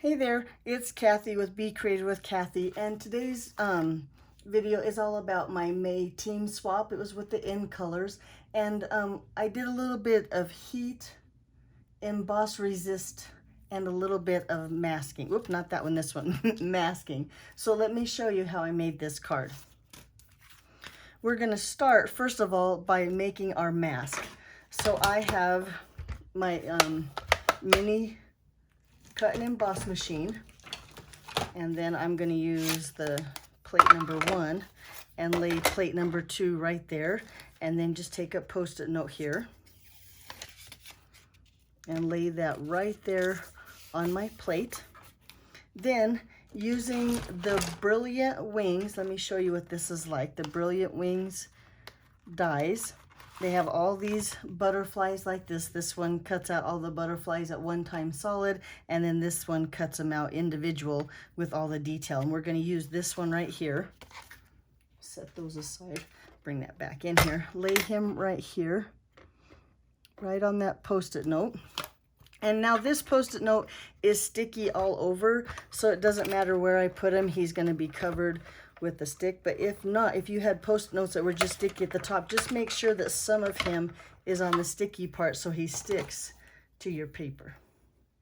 Hey there, it's Kathy with Be Creative with Kathy, and today's video is all about my May team swap. It was with the in colors, and I did a little bit of heat, emboss resist, and a little bit of masking. Whoop, not that one, this one, masking. So let me show you how I made this card. We're gonna start, first of all, by making our mask. So I have my mini cut and emboss machine, and then I'm going to use the plate number 1 and lay plate number 2 right there, and then just take a post-it note here and lay that right there on my plate. Then using the Brilliant Wings, let me show you what this is like, the Brilliant Wings dies. They have all these butterflies like this. This one cuts out all the butterflies at one time solid, and then this one cuts them out individual with all the detail. And we're going to use this one right here. Set those aside, bring that back in here. Lay him right here, right on that post-it note. And now this post-it note is sticky all over, so it doesn't matter where I put him, he's going to be covered with the stick. But if not, if you had post notes that were just sticky at the top, just make sure that some of him is on the sticky part so he sticks to your paper.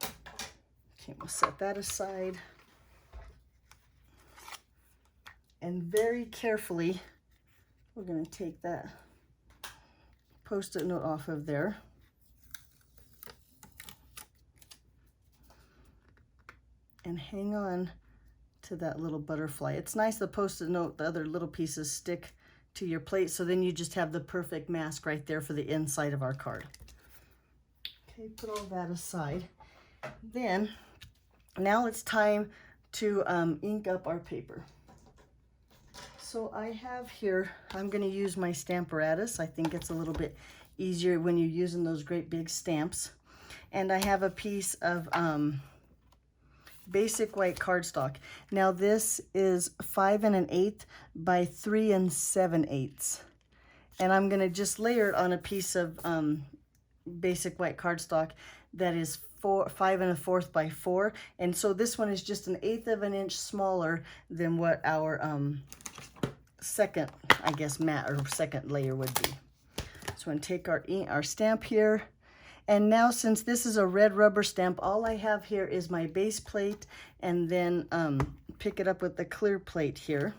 Okay, we'll set that aside. And very carefully, we're going to take that post-it note off of there. And hang on to that little butterfly. It's nice the post-it note, the other little pieces stick to your plate, so then you just have the perfect mask right there for the inside of our card. Okay, put all that aside. Then, now it's time to ink up our paper. So I have here, I'm going to use my Stamparatus. I think it's a little bit easier when you're using those great big stamps. And I have a piece of basic white cardstock. Now this is 5 1/8 by 3 7/8, and I'm going to just layer it on a piece of basic white cardstock that is 5 1/4 by 4, and so this one is just 1/8 of an inch smaller than what our second, I guess, matte or second layer would be. So I'm going to take our stamp here. And now, since this is a red rubber stamp, all I have here is my base plate, and then pick it up with the clear plate here.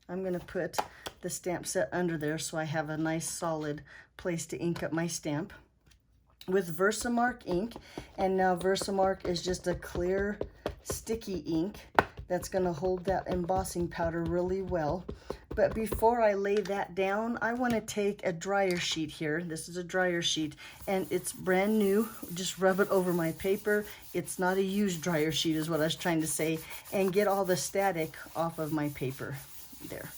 I'm going to put the stamp set under there so I have a nice solid place to ink up my stamp with Versamark ink. And now Versamark is just a clear sticky ink that's going to hold that embossing powder really well. But before I lay that down, I want to take a dryer sheet here. This is a dryer sheet, and it's brand new. Just rub it over my paper. It's not a used dryer sheet is what I was trying to say. And get all the static off of my paper. There.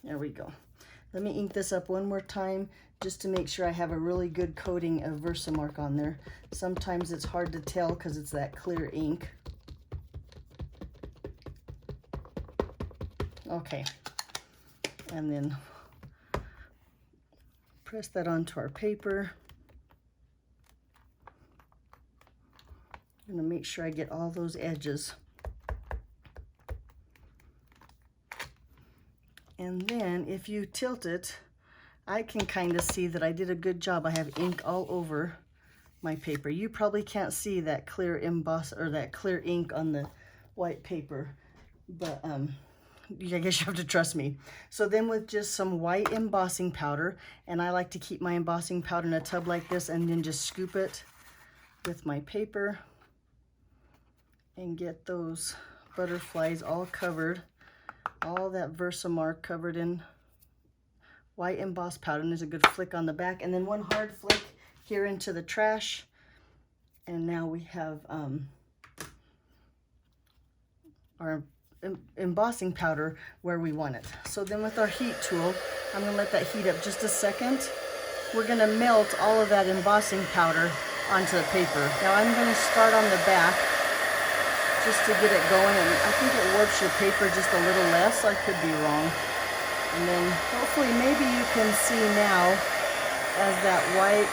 There we go. Let me ink this up one more time just to make sure I have a really good coating of Versamark on there. Sometimes it's hard to tell because it's that clear ink. Okay, and then press that onto our paper. I'm going to make sure I get all those edges. And then if you tilt it, I can kind of see that I did a good job. I have ink all over my paper. You probably can't see that clear emboss or that clear ink on the white paper, but I guess you have to trust me. So then with just some white embossing powder, and I like to keep my embossing powder in a tub like this, and then just scoop it with my paper and get those butterflies all covered, all that Versamark covered in white embossed powder. And there's a good flick on the back, and then one hard flick here into the trash. And now we have our embossing powder where we want it. So then with our heat tool, I'm going to let that heat up just a second. We're going to melt all of that embossing powder onto the paper. Now I'm going to start on the back just to get it going, and I think it warps your paper just a little less. I could be wrong. And then hopefully maybe you can see now as that white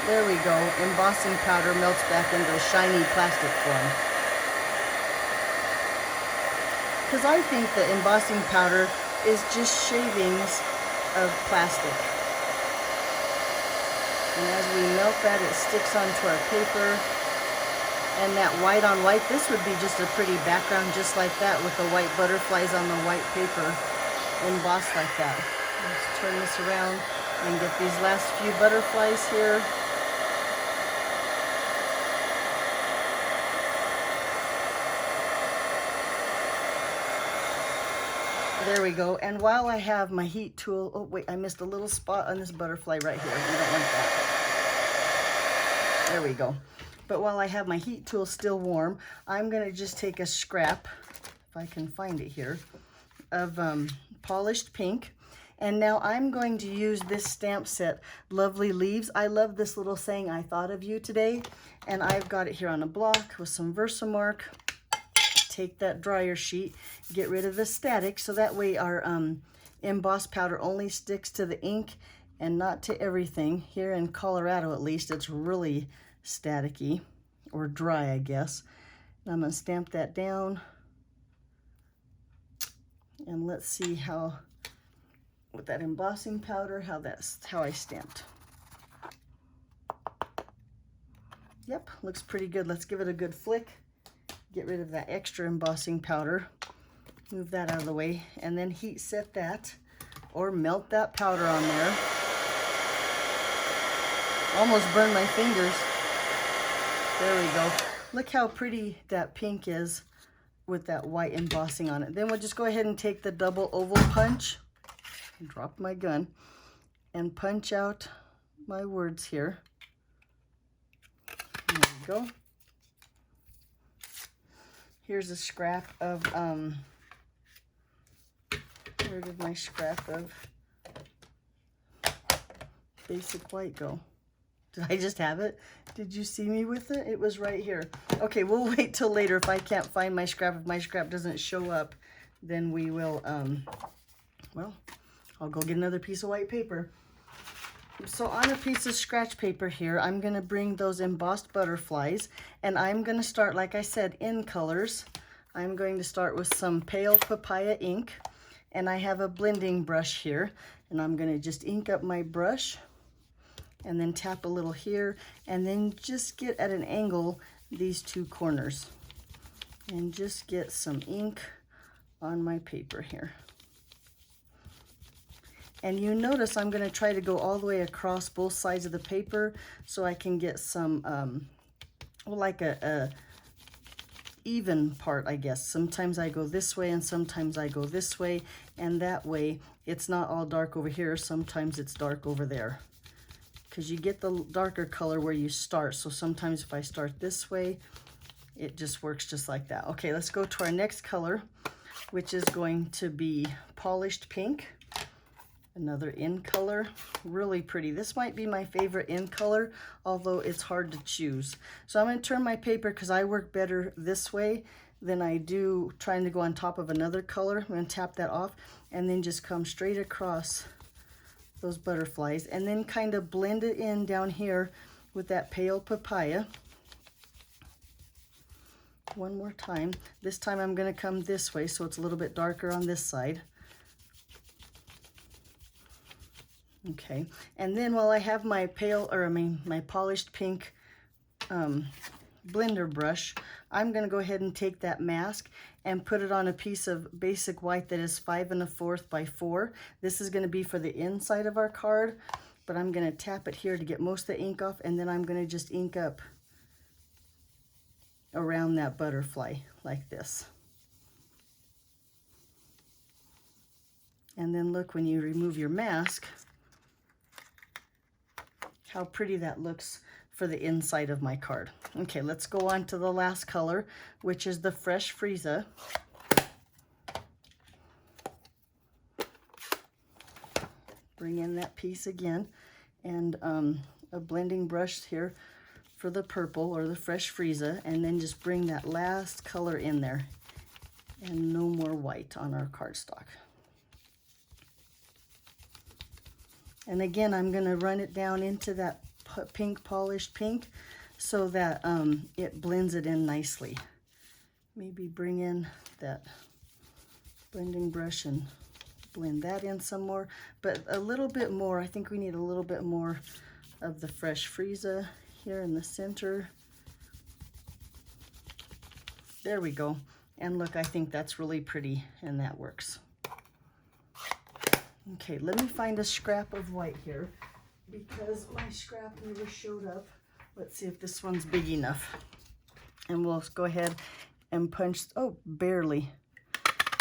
There we go. Embossing powder melts back into a shiny plastic form. Because I think the embossing powder is just shavings of plastic. And as we melt that, it sticks onto our paper. And that white on white, this would be just a pretty background just like that with the white butterflies on the white paper embossed like that. Let's turn this around and get these last few butterflies here. There we go. And while I have my heat tool, oh wait, I missed a little spot on this butterfly right here. We don't want that. There we go. But while I have my heat tool still warm, I'm going to just take a scrap, if I can find it here, of polished pink. And now I'm going to use this stamp set, Lovely Leaves. I love this little saying, I thought of you today. And I've got it here on a block with some Versamark. Take that dryer sheet, get rid of the static, so that way our embossed powder only sticks to the ink and not to everything. Here in Colorado, at least, it's really staticky, or dry, I guess. And I'm going to stamp that down. And let's see how, with that embossing powder, how I stamped. Yep, looks pretty good. Let's give it a good flick. Get rid of that extra embossing powder. Move that out of the way. And then heat set that, or melt that powder on there. Almost burned my fingers. There we go. Look how pretty that pink is with that white embossing on it. Then we'll just go ahead and take the double oval punch. Drop my gun. And punch out my words here. There we go. Here's a scrap of, where did my scrap of basic white go? Did I just have it? Did you see me with it? It was right here. Okay, we'll wait till later. If I can't find my scrap, if my scrap doesn't show up, then we will, well, I'll go get another piece of white paper. So on a piece of scratch paper here, I'm going to bring those embossed butterflies, and I'm going to start, like I said, in colors. I'm going to start with some pale papaya ink, and I have a blending brush here, and I'm going to just ink up my brush, and then tap a little here, and then just get at an angle these two corners, and just get some ink on my paper here. And you notice I'm going to try to go all the way across both sides of the paper so I can get some, like a even part, I guess. Sometimes I go this way and sometimes I go this way, and that way it's not all dark over here. Sometimes it's dark over there, because you get the darker color where you start. So sometimes if I start this way, it just works just like that. Okay, let's go to our next color, which is going to be polished pink. Another in color, really pretty. This might be my favorite in color, although it's hard to choose. So I'm going to turn my paper, because I work better this way than I do trying to go on top of another color. I'm going to tap that off and then just come straight across those butterflies, and then kind of blend it in down here with that pale papaya. One more time. This time I'm going to come this way so it's a little bit darker on this side. Okay, and then while I have my my polished pink blender brush, I'm going to go ahead and take that mask and put it on a piece of basic white that is 5 1/4 by 4. This is going to be for the inside of our card, but I'm going to tap it here to get most of the ink off, and then I'm going to just ink up around that butterfly like this. And then look, when you remove your mask, how pretty that looks for the inside of my card. Okay, let's go on to the last color, which is the Fresh Frieza. Bring in that piece again, and a blending brush here for the purple, or the Fresh Frieza, and then just bring that last color in there, and no more white on our cardstock. And again, I'm going to run it down into that pink, polished pink, so that it blends it in nicely. Maybe bring in that blending brush and blend that in some more, but a little bit more. I think we need a little bit more of the fresh Frieza here in the center. There we go. And look, I think that's really pretty, and that works. Okay, let me find a scrap of white here because my scrap never showed up. Let's see if this one's big enough. And we'll go ahead and punch, oh, barely.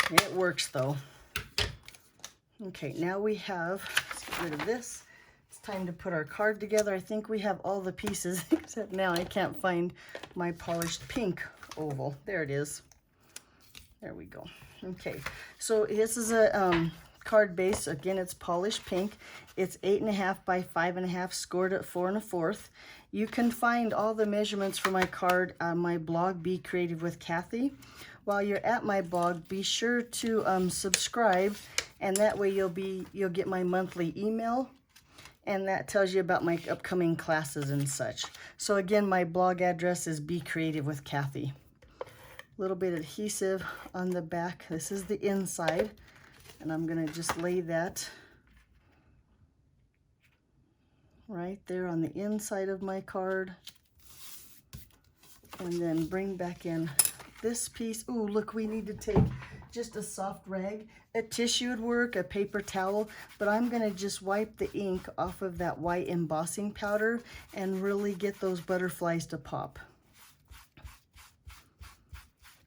It works though. Okay, now we have, let's get rid of this. It's time to put our card together. I think we have all the pieces, except now I can't find my polished pink oval. There it is. There we go. Okay, so this is a card base. Again, it's polished pink. It's 8.5 by 5.5, scored at 4 1/4. You can find all the measurements for my card on my blog, Be Creative with Kathy. While you're at my blog, be sure to subscribe, and that way you'll get my monthly email, and that tells you about my upcoming classes and such. So again, my blog address is Be Creative with Kathy. A little bit of adhesive on the back. This is the inside, and I'm gonna just lay that right there on the inside of my card, and then bring back in this piece. Ooh, look, we need to take just a soft rag. A tissue would work, a paper towel, but I'm gonna just wipe the ink off of that white embossing powder and really get those butterflies to pop.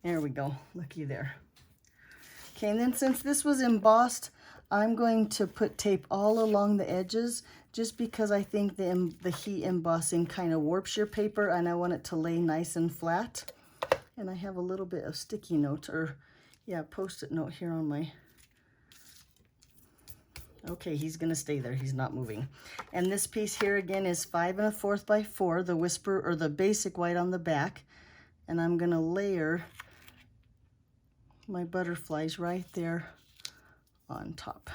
There we go, looky there. Okay, and then since this was embossed, I'm going to put tape all along the edges, just because I think the heat embossing kind of warps your paper, and I want it to lay nice and flat. And I have a little bit of sticky note, or yeah, post-it note here on my, okay, he's gonna stay there, he's not moving. And this piece here again is 5 1/4 by 4, the whisper or the basic white on the back. And I'm gonna layer my butterflies right there on top.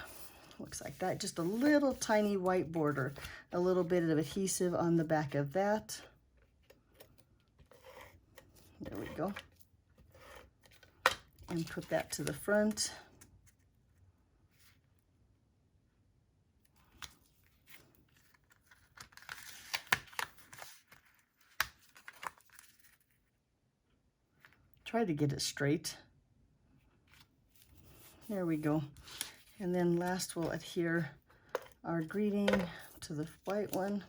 Looks like that, just a little tiny white border, a little bit of adhesive on the back of that. There we go. And put that to the front. Try to get it straight. There we go. And then last we'll adhere our greeting to the white one.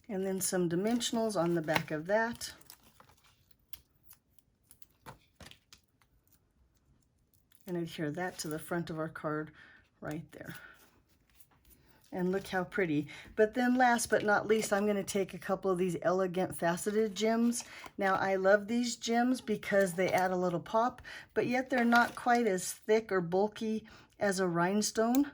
And then some dimensionals on the back of that. And adhere that to the front of our card right there. And look how pretty. But then last but not least, I'm going to take a couple of these elegant faceted gems. Now I love these gems because they add a little pop, but yet they're not quite as thick or bulky as a rhinestone.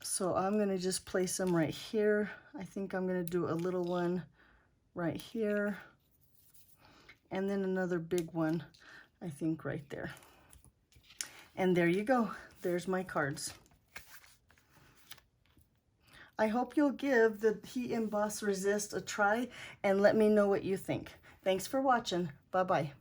So I'm going to just place them right here. I think I'm going to do a little one right here. And then another big one, I think right there. And there you go. There's my cards. I hope you'll give the Heat Emboss Resist a try and let me know what you think. Thanks for watching. Bye-bye.